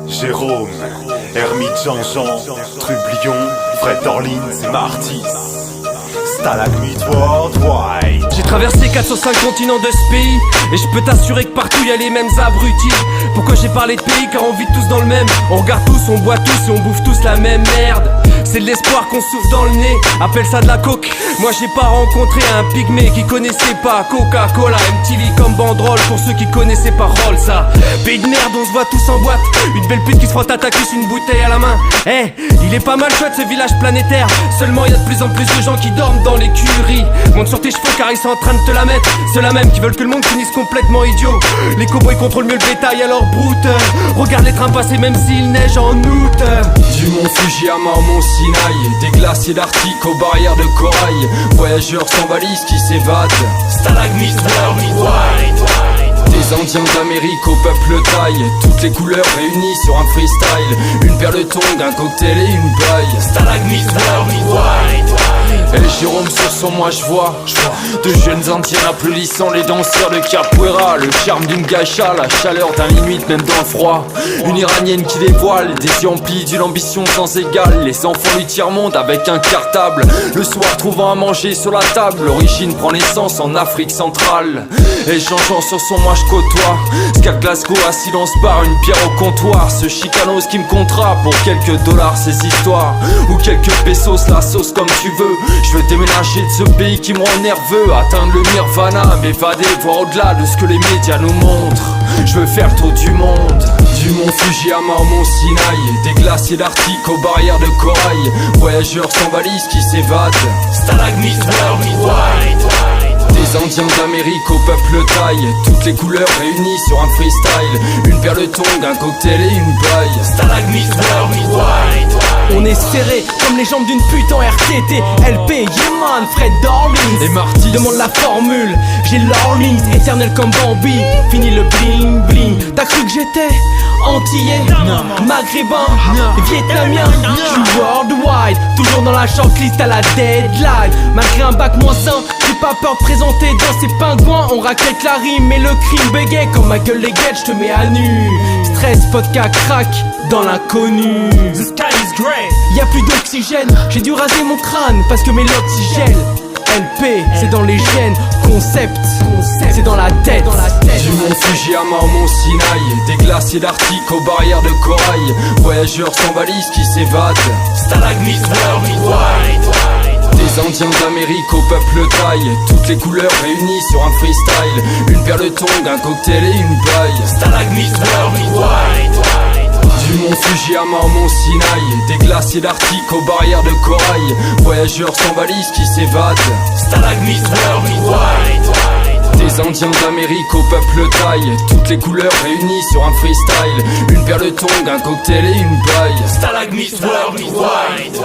Jérôme, Hermite Jean-Jean, Trublion, Fred Orleans et Martis. Stalagmite Worldwide. J'ai traversé 405 continents de ce pays, et je peux t'assurer que partout y a les mêmes abrutis. Pourquoi j'ai parlé de pays? Car on vit tous dans le même. On regarde tous, on boit tous et on bouffe tous la même merde. C'est de l'espoir qu'on souffle dans le nez, appelle ça de la coke. Moi j'ai pas rencontré un pygmée qui connaissait pas Coca-Cola, MTV comme banderole pour ceux qui connaissaient pas Roll. Ça, pays de merde, on se voit tous en boîte. Une belle pute qui se frotte à ta cuisse, une bouteille à la main. Il est pas mal chouette ce village planétaire. Seulement y a de plus en plus de gens qui dorment dans l'écurie. Monte sur tes chevaux car ils sont en train de te la mettre. Ceux-là même qui veulent que le monde finisse complètement idiot. Les cowboys contrôlent mieux le bétail alors broute. Regarde les trains passer même s'il neige en août. Du mont Fujiyama au mont Sinaï, des glaciers d'Arctique aux barrières de corail, voyageurs sans valise qui s'évadent. Stalagmite Worldwide. Des Indiens d'Amérique au peuple thaï, toutes les couleurs réunies sur un freestyle. Une paire de tongs, un cocktail et une paille. Stalagmite Worldwide. Et Jérôme sur son moi je vois de jeunes Indiens applaudissant les danseurs de capoeira. Le charme d'une gacha, la chaleur d'un Inuit même dans le froid. Une Iranienne qui dévoile des yeux emplis d'une ambition sans égale. Les enfants du tiers-monde avec un cartable, le soir trouvant à manger sur la table. L'origine prend naissance en Afrique centrale. Et Jean-Jean sur son moi je côtoie Ska Glasgow assis dans ce bar, une bière au comptoir. Ce chicanos qui me comptera pour quelques dollars ces histoires. Ou quelques pesos, la sauce comme tu veux. Je veux déménager de ce pays qui me rend nerveux, atteindre le nirvana, m'évader, voir au-delà de ce que les médias nous montrent. Je veux faire le tour du monde. Du mont Fujiyama au mont Sinaï, des glaciers d'Arctique aux barrières de corail, voyageurs sans valise qui s'évadent. Stalagmite Worldwide. Des Indiens d'Amérique au peuple thaï, toutes les couleurs réunies sur un freestyle. Une paire de tongs, un cocktail et une paille. Stalagmite Worldwide. On est serré comme les jambes d'une pute en RTT. LP, Yeman, Fred Orleans et Martis demande la formule. J'ai l'Orleans, éternel comme Bambi. Fini le bling bling. T'as cru que j'étais antillais, maghrébin, vietnamien? J'suis worldwide, toujours dans la shortlist à la deadline. Malgré un bac moins 1, j'ai pas peur de présenter dans ces pingouins. On raquette la rime et le crime bégaye. Comme ma gueule les guettes, j'te mets à nu. Stress, vodka, crack, dans l'inconnu. The sky is grey. Y'a plus d'oxygène, j'ai dû raser mon crâne parce que mes l'oxygène. LP, c'est dans les gènes. Concept, c'est dans la tête. Du mont Fujiyama au mont Sinaï, des glaciers d'Arctique aux barrières de corail, voyageurs sans valise qui s'évadent. Stalagmite Worldwide. Des Indiens d'Amérique au peuple thaï, toutes les couleurs réunies sur un freestyle. Une paire de tongs, un cocktail et une paille. Stalagmite Worldwide. Du mont Fujiyama au mont Sinaï, des glaciers d'Arctique aux barrières de corail, voyageurs sans valise qui s'évadent. Stalagmite Worldwide. Des Indiens d'Amérique au peuple thaï, toutes les couleurs réunies sur un freestyle. Une paire de tongs, un cocktail et une paille. Stalagmite Worldwide.